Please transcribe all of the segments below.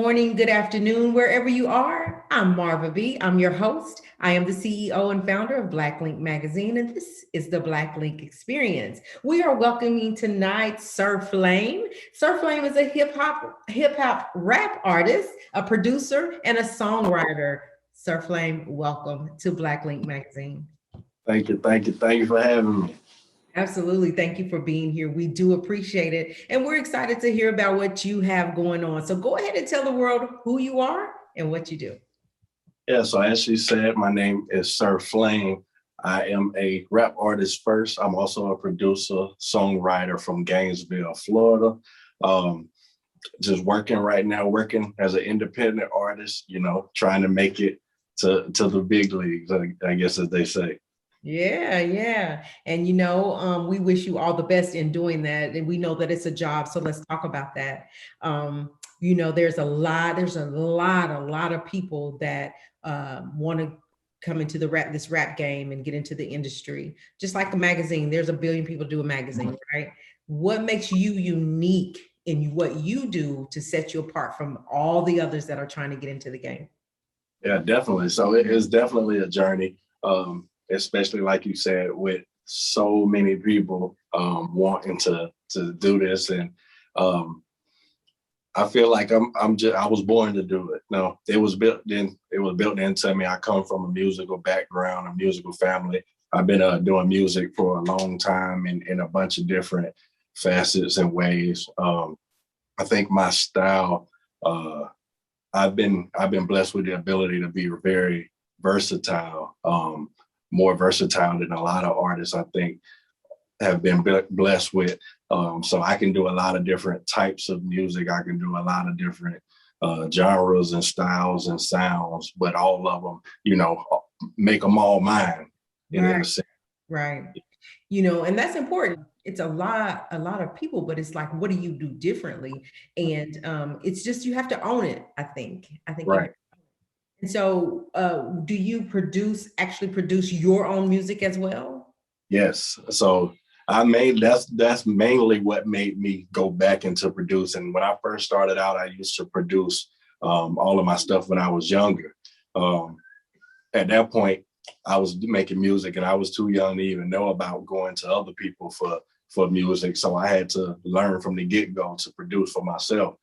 morning, good afternoon, wherever you are. I'm Marva B. I'm your host. I am the CEO and founder of Black Link Magazine, and this is the Black Link Experience. We are welcoming tonight Sir Flame. Sir Flame is a hip hop rap artist, a producer, and a songwriter. Sir Flame, welcome to Black Link Magazine. Thank you for having me. Absolutely. Thank you for being here. We do appreciate it. And we're excited to hear about what you have going on. So go ahead and tell the world who you are and what you do. Yeah, so as she said, my name is Sir Flame. I am a rap artist first. I'm also a producer, songwriter from Gainesville, Florida. Um, just working right now, working as an independent artist, trying to make it to the big leagues, I guess as they say. Yeah, yeah. And we wish you all the best in doing that. And we know that it's a job. So let's talk about that. There's a lot of people that want to come into this rap game and get into the industry. Just like a magazine, there's a billion people do a magazine, right? What makes you unique in what you do to set you apart from all the others that are trying to get into the game? Yeah, definitely. So it is definitely a journey, especially like you said, with so many people wanting to do this, and um, I feel like I was born to do it. No, it was built in. It was built into me. I come from a musical background, a musical family. I've been doing music for a long time in a bunch of different facets and ways. I think my style. I've been blessed with the ability to be very versatile, more versatile than a lot of artists I think have been blessed with. So I can do a lot of different types of music. I can do a lot of different genres and styles and sounds, but all of them, make them all mine. In Right. a sense. Right. And that's important. It's a lot of people, but it's like, what do you do differently? And it's just, you have to own it, I think you have. Right. And so do you actually produce your own music as well? Yes. So that's mainly what made me go back into producing. When I first started out, I used to produce all of my stuff when I was younger. Um, at that point, I was making music and I was too young to even know about going to other people for music. So I had to learn from the get-go to produce for myself.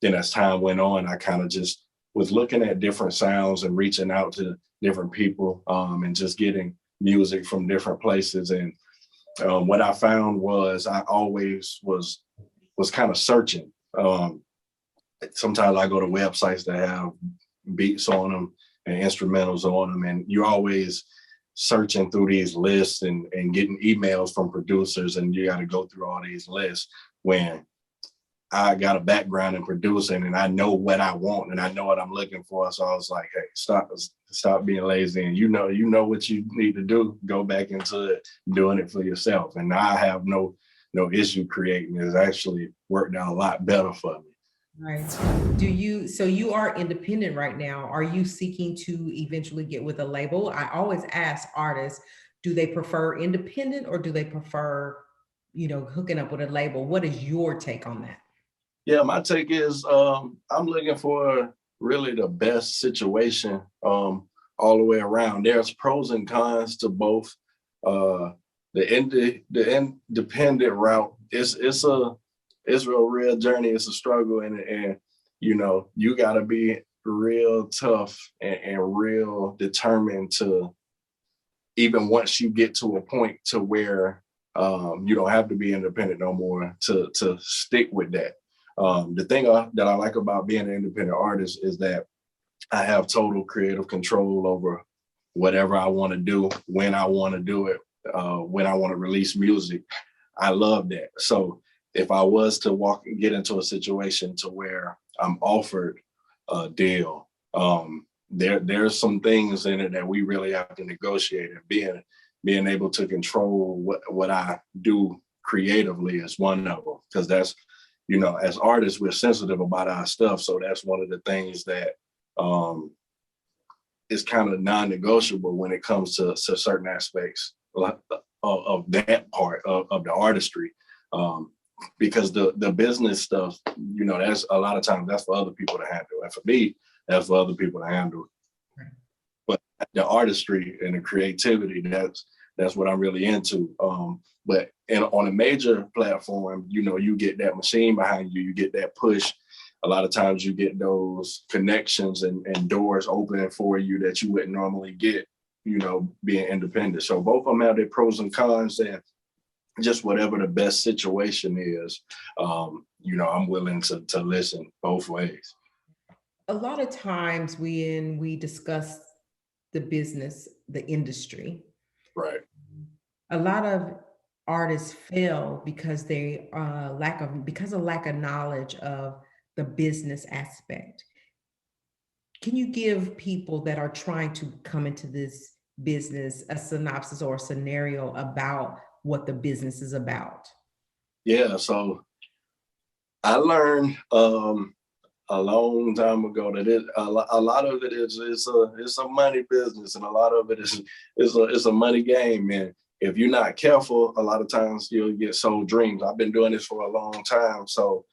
Then as time went on, I kind of just was looking at different sounds and reaching out to different people and just getting music from different places. And what I found was I always was kind of searching. Sometimes I go to websites that have beats on them and instrumentals on them, and you're always searching through these lists and getting emails from producers, and you got to go through all these lists when I got a background in producing and I know what I want and I know what I'm looking for. So I was like, hey, stop being lazy, and you know what you need to do. Go back into it, doing it for yourself. And now I have no issue creating. It's actually worked out a lot better for me. Right. So you are independent right now. Are you seeking to eventually get with a label? I always ask artists, do they prefer independent or do they prefer, hooking up with a label? What is your take on that? Yeah, my take is I'm looking for really the best situation all the way around. There's pros and cons to both. Uh, the independent route it's a real journey. It's a struggle, and you got to be real tough and real determined to, even once you get to a point to where you don't have to be independent no more, to stick with that. The thing that I like about being an independent artist is that I have total creative control over whatever I want to do, when I want to do it, when I want to release music. I love that. So if I was to get into a situation to where I'm offered a deal, there's some things in it that we really have to negotiate, and being able to control what I do creatively is one of them, because that's, as artists, we're sensitive about our stuff. So that's one of the things that is kind of non-negotiable when it comes to certain aspects of that part of the artistry. because the business stuff, you know, that's a lot of times that's for other people to handle. And for me, that's for other people to handle. Right. But the artistry and the creativity, that's what I'm really into. But on a major platform, you know, you get that machine behind you, you get that push. A lot of times you get those connections and doors opening for you that you wouldn't normally get, you know, being independent. So both of them have their pros and cons, and just whatever the best situation is, you know, I'm willing to listen both ways. A lot of times when we discuss the business, the industry, Right. a lot of artists fail because they because of lack of knowledge of the business aspect. Can you give people that are trying to come into this business a synopsis or a scenario about what the business is about? Yeah. So I learned a long time ago that a lot of it is it's a money business, and a lot of it is a money game. And if you're not careful, a lot of times you'll get sold dreams. I've been doing this for a long time, so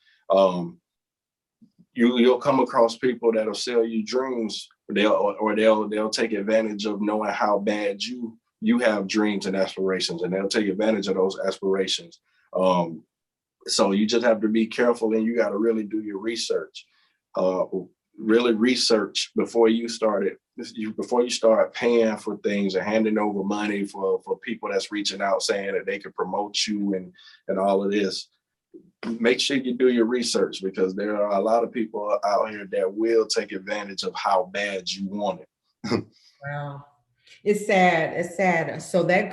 you'll come across people that'll sell you dreams. They'll take advantage of knowing how bad you have dreams and aspirations, and they'll take advantage of those aspirations. Um, so you just have to be careful, and you got to really do your research. Uh, really research before you before you start paying for things and handing over money for people that's reaching out saying that they can promote you and all of this. Make sure you do your research, because there are a lot of people out here that will take advantage of how bad you want it. Wow. It's sad. It's sad. So that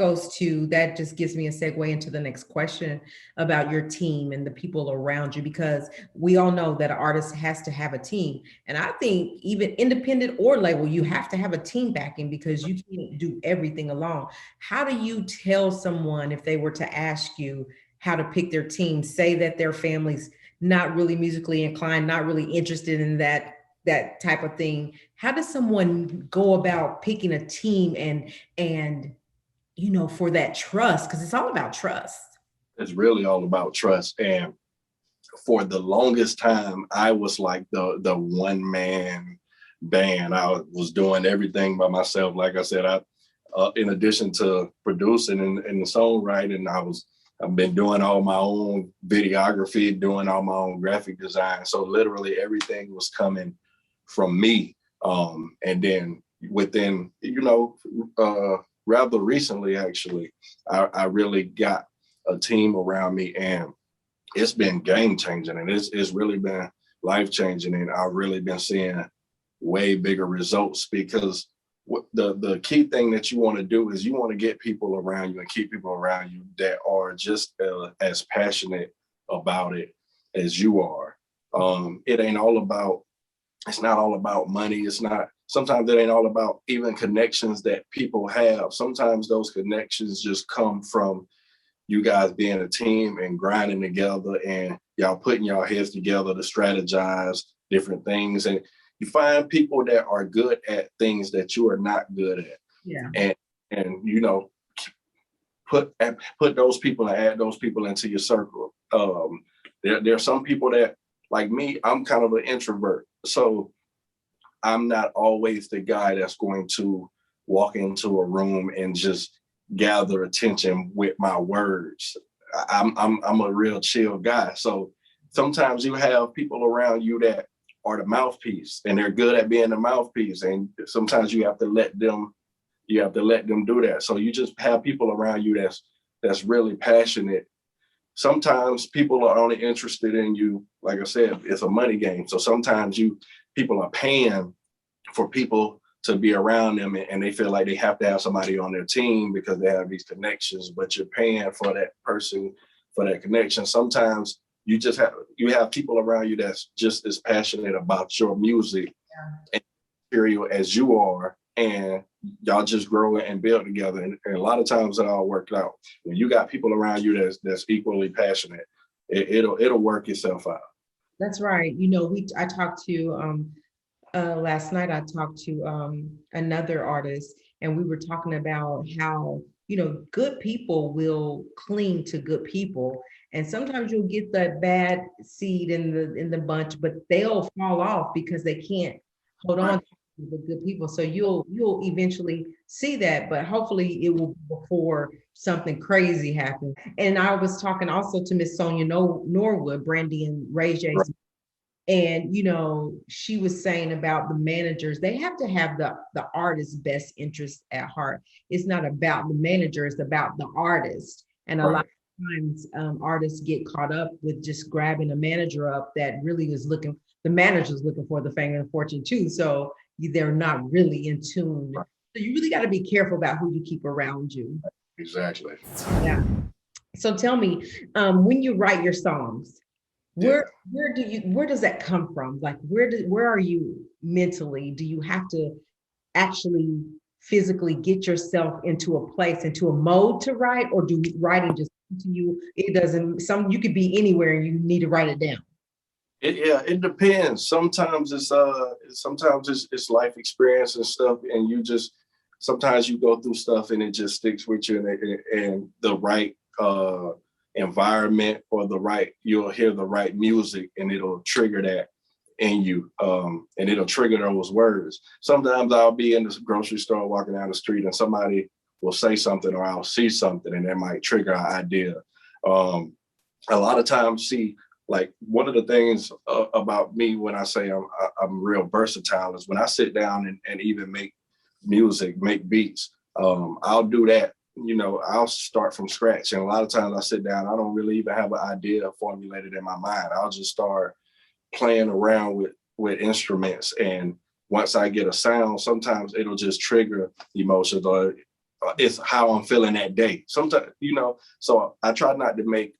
just gives me a segue into the next question about your team and the people around you, because we all know that an artist has to have a team. And I think even independent or label, you have to have a team backing because you can't do everything alone. How do you tell someone if they were to ask you how to pick their team, say that their family's not really musically inclined, not really interested in that type of thing? How does someone go about picking a team and for that trust, because it's all about trust? It's really all about trust. And for the longest time, I was like the one man band. I was doing everything by myself. Like I said, in addition to producing and the songwriting, I've been doing all my own videography, doing all my own graphic design. So literally everything was coming from me. And then within, rather recently, actually, I really got a team around me, and it's been game changing, and it's really been life changing. And I've really been seeing way bigger results, because the key thing that you want to do is you want to get people around you and keep people around you that are just as passionate about it as you are. It's not all about money. Sometimes it ain't all about even connections that people have. Sometimes those connections just come from you guys being a team and grinding together, and y'all putting y'all heads together to strategize different things. And you find people that are good at things that you are not good at. Yeah. And put those people and add those people into your circle. There are some people that, like me, I'm kind of an introvert. So I'm not always the guy that's going to walk into a room and just gather attention with my words. I'm a real chill guy. So sometimes you have people around you that are the mouthpiece, and they're good at being the mouthpiece. And sometimes you have to let them do that. So you just have people around you that's really passionate. Sometimes people are only interested in you. Like I said, it's a money game. So sometimes people are paying for people to be around them, and they feel like they have to have somebody on their team because they have these connections, but you're paying for that person, for that connection. Sometimes you have people around you that's just as passionate about your music and material as you are, and y'all just grow and build together. And a lot of times it all worked out. When you got people around you that's equally passionate, it'll work itself out. That's right. I talked to last night. I talked to another artist, and we were talking about how good people will cling to good people, And sometimes you'll get that bad seed in the bunch, but they'll fall off because they can't hold on to the good people. So you'll eventually see that, but hopefully it will be before something crazy happens. And I was talking also to Miss Sonia Norwood, Brandy and Ray J. Right. And she was saying about the managers, they have to have the artist's best interest at heart. It's not about the manager, it's about the artist. And a lot of times artists get caught up with just grabbing a manager up that really is looking, the manager's looking for the fame and fortune too. So they're not really in tune. Right. So you really got to be careful about who you keep around you. Exactly. Yeah. So tell me, when you write your songs, where does that come from? Like where are you mentally? Do you have to actually physically get yourself into a place, into a mode to write, or do writing just come to you? It doesn't, you could be anywhere and you need to write it down. It depends. Sometimes it's life experience and stuff, and sometimes you go through stuff and it just sticks with you, and the right environment or you'll hear the right music and it'll trigger that in you, and it'll trigger those words. Sometimes I'll be in the grocery store walking down the street and somebody will say something, or I'll see something and that might trigger an idea. A lot of times, like one of the things about me when I say I'm real versatile is when I sit down and even make music, make beats, I'll do that. I'll start from scratch. And a lot of times I sit down, I don't really even have an idea formulated in my mind. I'll just start playing around with instruments. And once I get a sound, sometimes it'll just trigger emotions, or it's how I'm feeling that day. Sometimes, so I try not to make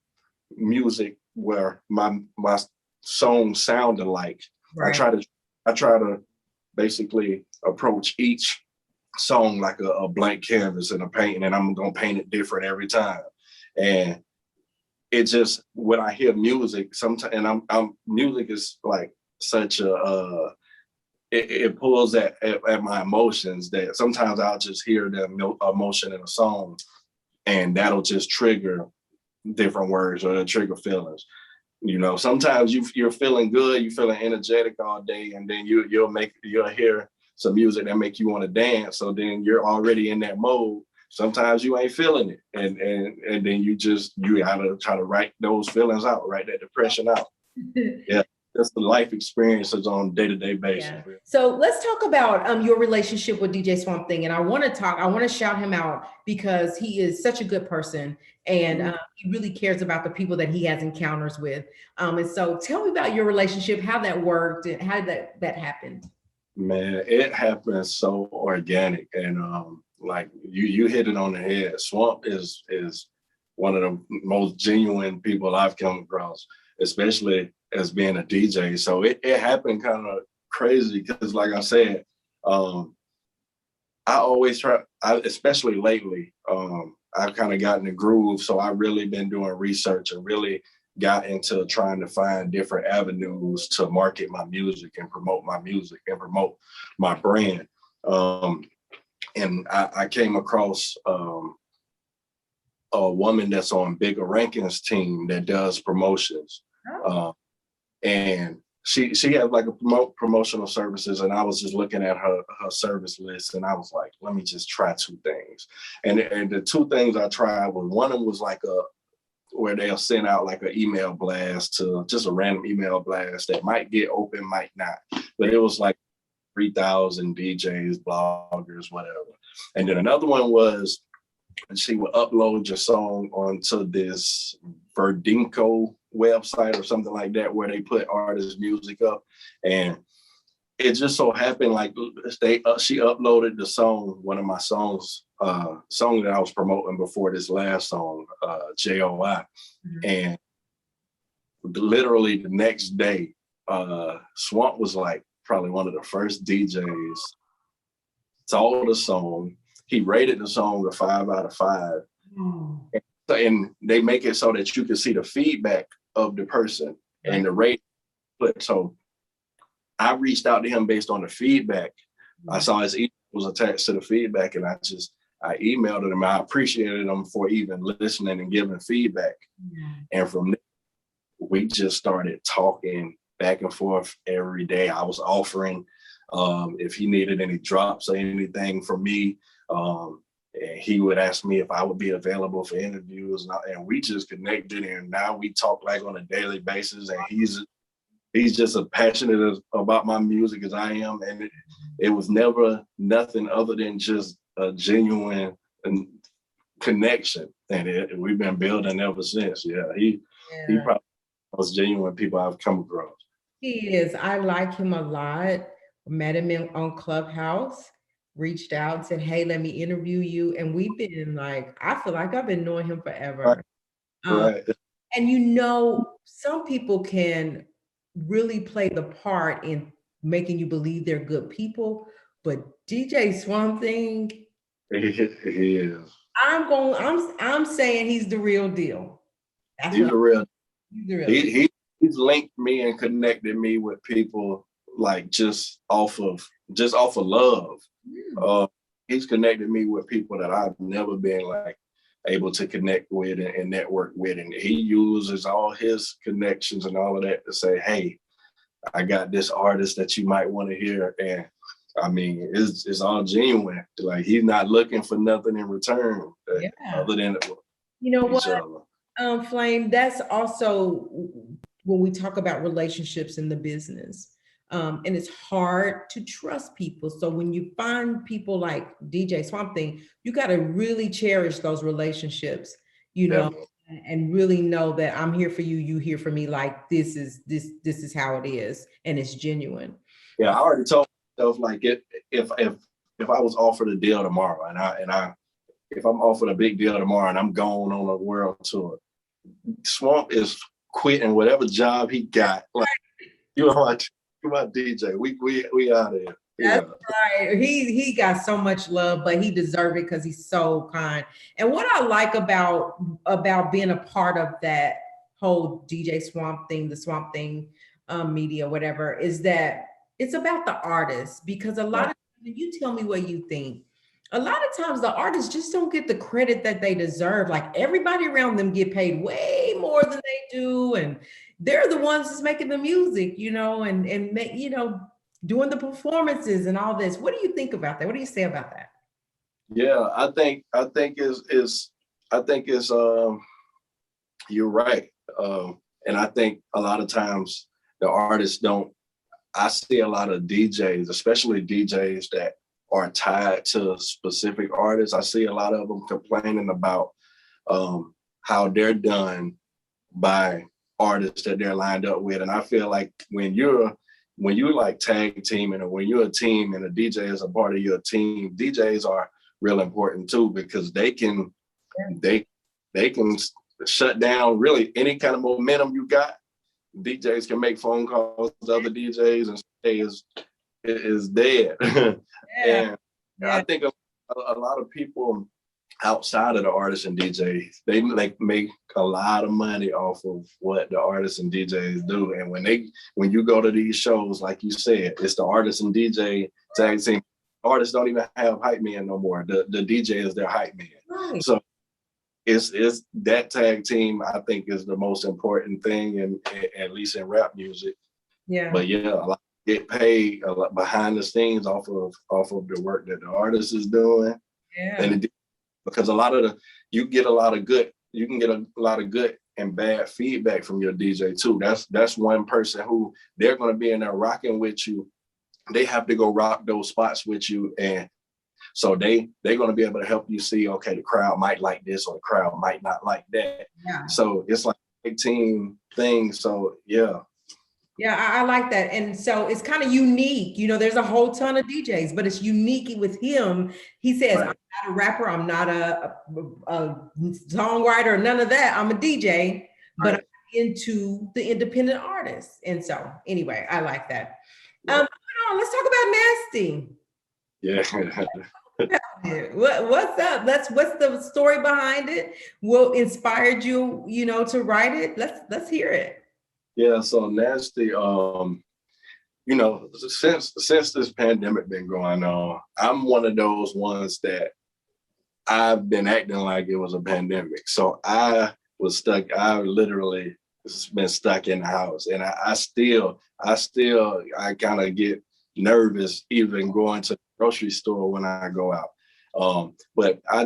music where my song sound alike. Right. I try to basically approach each song like a blank canvas and a painting, and I'm gonna paint it different every time. And it just, when I hear music, sometimes, and music is like such it pulls at my emotions, that sometimes I'll just hear the emotion in a song and that'll just trigger different words, or trigger feelings. Sometimes you're feeling good, you're feeling energetic all day, and then you'll hear some music that make you want to dance. So then you're already in that mode. Sometimes you ain't feeling it, and then you gotta try to write those feelings out, write that depression out. Yeah. That's the life experiences on day-to-day basis. Yeah. So let's talk about your relationship with DJ Swamp Thing. And I want to shout him out because he is such a good person, and he really cares about the people that he has encounters with. And so tell me about your relationship, how that worked, and how that happened. Man, it happened so organic, and like you hit it on the head. Swamp is one of the most genuine people I've come across, especially as being a DJ. So it happened kind of crazy because, like I said, I always try, especially lately, I've kind of gotten the groove. So I've really been doing research and really got into trying to find different avenues to market my music and promote my music and promote my brand. And I came across a woman that's on Bigger Rankings team that does promotions. And she has like a promotional services, and I was just looking at her service list, and I was like, let me just try two things. And the two things I tried was, one of them was like where they'll send out like an email blast, to just a random email blast that might get open, might not, but it was like 3,000 DJs, bloggers, whatever. And then another one was, she would upload your song onto this Verdinco website or something like that, where they put artists' music up. And it just so happened, like she uploaded the song, one of my songs, song that I was promoting before this last song, JOI. And literally the next day, Swamp was like probably one of the first DJs, saw the song. He rated the song a 5 out of 5. And they make it so that you can see the feedback of the person and the rate. So I reached out to him based on the feedback. I saw his email was attached to the feedback, and I emailed him. I appreciated him for even listening and giving feedback. And from there, we just started talking back and forth every day. I was offering if he needed any drops or anything from me. And he would ask me if I would be available for interviews, and we just connected. And now we talk like on a daily basis. And he's just as passionate about my music as I am. And it was never nothing other than just a genuine connection. And we've been building ever since. Yeah, he probably most genuine people I've come across. He is. I like him a lot. Met him on Clubhouse, reached out and said, hey, let me interview you. And we've been like, I feel like I've been knowing him forever. Right. And you know, some people can really play the part in making you believe they're good people, but DJ Swamp Thing, he is. I'm saying he's the real deal. He's the real. He's linked me and connected me with people like just off of love. He's connected me with people that I've never been like able to connect with and network with. And he uses all his connections and all of that to say, hey, I got this artist that you might want to hear. And I mean, it's all genuine. Like he's not looking for nothing in return other than you know what, Flame, that's also when we talk about relationships in the business. And it's hard to trust people. So when you find people like DJ Swamp Thing, you got to really cherish those relationships, you know, and really know that I'm here for you, you here for me. Like this is how it is, and it's genuine. Yeah, I already told myself like if I was offered a deal tomorrow, and if I'm offered a big deal tomorrow, and I'm going on a world tour, Swamp is quitting whatever job he got. Like you know what. About DJ, we out of here. Yeah. That's right. He got so much love, but he deserved it because he's so kind. And what I like about being a part of that whole DJ Swamp Thing, the Swamp Thing media, whatever, is that it's about the artist. Because a lot of times, you tell me what you think. A lot of times the artists just don't get the credit that they deserve. Like everybody around them get paid way more than they do, and they're the ones that's making the music, you know, and make, you know, doing the performances and all this. What do you think about that? What do you say about that? Yeah, I think you're right. And I think a lot of times the artists don't. I see a lot of DJs, especially DJs that are tied to specific artists. I see a lot of them complaining about how they're done by artists that they're lined up with. And I feel like when you're like tag teaming, or when you're a team and a DJ is a part of your team, DJs are real important too, because they can shut down really any kind of momentum you got. DJs can make phone calls to other DJs and say is dead. And I think a lot of people outside of the artists and DJs, they make a lot of money off of what the artists and DJs do. And when you go to these shows, like you said, it's the artists and DJ tag team. Artists don't even have hype man no more. The DJ is their hype man. Right. So it's that tag team, I think, is the most important thing, and at least in rap music. Yeah. But yeah, a lot get paid a lot behind the scenes off of the work that the artist is doing. Yeah. And because you can get a lot of good and bad feedback from your DJ too. That's one person who they're going to be in there rocking with you. They have to go rock those spots with you, and so they're going to be able to help you see, okay, the crowd might like this or the crowd might not like that. Yeah. So it's like a team thing. So yeah. Yeah, I like that. And so it's kind of unique. You know, there's a whole ton of DJs, but it's unique with him. He says, right. I'm not a rapper. I'm not a songwriter, none of that. I'm a DJ, but right. I'm into the independent artists. And so anyway, I like that. Yeah. Let's talk about Nasty. Yeah. What's up? What's the story behind it? What inspired you, to write it? Let's hear it. Yeah, so Nasty, since this pandemic been going on, I'm one of those ones that I've been acting like it was a pandemic. So I was stuck. I literally been stuck in the house, and I kind of get nervous even going to the grocery store when I go out. But I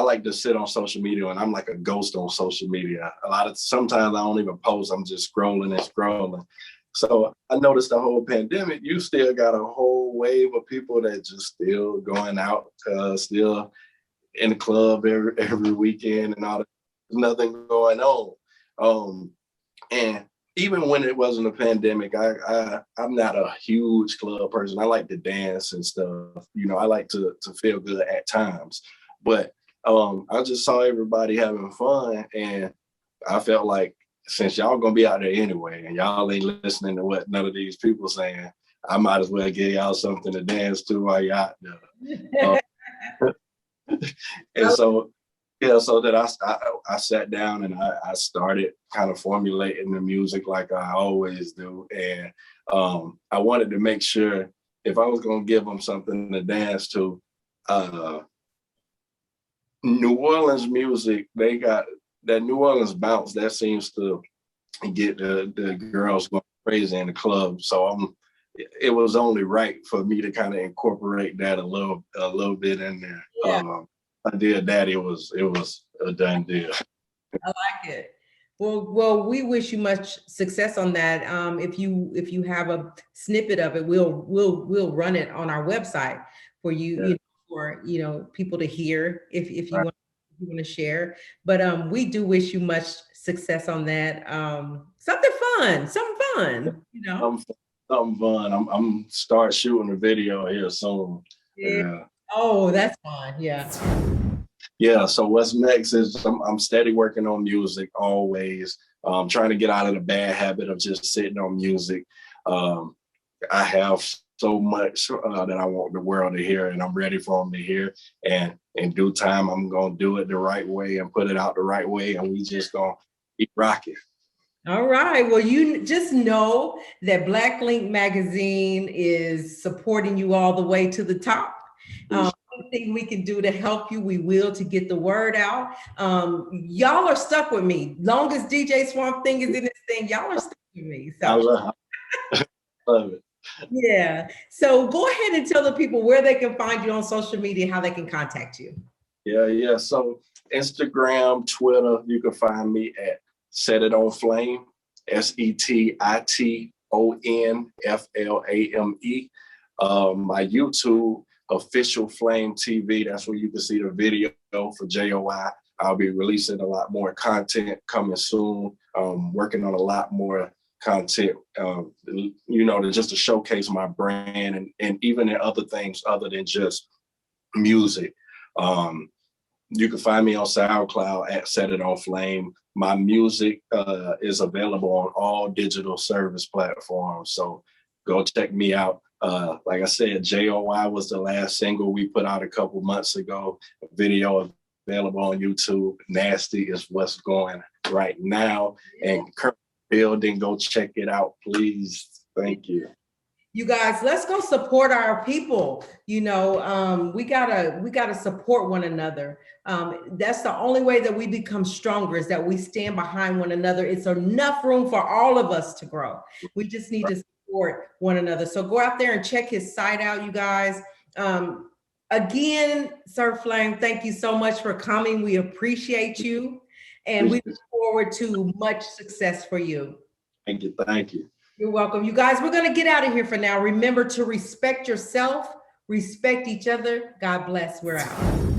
like to sit on social media, and I'm like a ghost on social media. Sometimes I don't even post. I'm just scrolling and scrolling. So I noticed the whole pandemic, you still got a whole wave of people that just still going out, still in the club every weekend and all that. There's nothing going on. And even when it wasn't a pandemic, I'm not a huge club person. I like to dance and stuff. You know, I like to feel good at times. But I just saw everybody having fun, and I felt like since y'all gonna be out there anyway, and y'all ain't listening to what none of these people saying, I might as well give y'all something to dance to while you're out there. And so, yeah, so that I sat down and I started kind of formulating the music like I always do. And I wanted to make sure if I was gonna give them something to dance to, New Orleans music, they got that New Orleans bounce that seems to get the girls going crazy in the club. So it was only right for me to kind of incorporate that a little bit in there. Yeah. I did that. It was a done deal. I like it. Well, we wish you much success on that. If you have a snippet of it, we'll run it on our website for you, Yeah. For people to hear if you want to share. But we do wish you much success on that. Something fun. Something fun. I'm start shooting a video here soon. Yeah. Oh, that's fun. Yeah. Yeah, so what's next is I'm steady working on music always. Trying to get out of the bad habit of just sitting on music. I have so much that I want the world to hear, and I'm ready for them to hear. And in due time, I'm gonna do it the right way and put it out the right way, and we just gonna keep rocking. All right. Well, you just know that Black Link Magazine is supporting you all the way to the top. Anything we can do to help you, we will, to get the word out. Y'all are stuck with me. Long as DJ Swamp Thing is in this thing, y'all are stuck with me. So I love it. Yeah. So go ahead and tell the people where they can find you on social media, how they can contact you. Yeah. So Instagram, Twitter, you can find me at Set It On Flame, SETITONFLAME. My YouTube, Official Flame TV. That's where you can see the video for JOI. I'll be releasing a lot more content coming soon. Working on a lot more content, just to showcase my brand and even in other things other than just music. You can find me on SoundCloud at Set It On Flame. My music is available on all digital service platforms. So go check me out. Like I said, JOI was the last single we put out a couple months ago. A video available on YouTube. Nasty is what's going right now. And current building, go check it out, please. Thank you. You guys, let's go support our people. We gotta support one another. That's the only way that we become stronger, is that we stand behind one another. It's enough room for all of us to grow. We just need to support one another. So go out there and check his site out, you guys. Again, Sir Flame, thank you so much for coming. We appreciate you, and we look forward to much success for you. Thank you. You're welcome. You guys, we're going to get out of here for now. Remember to respect yourself, respect each other. God bless. We're out.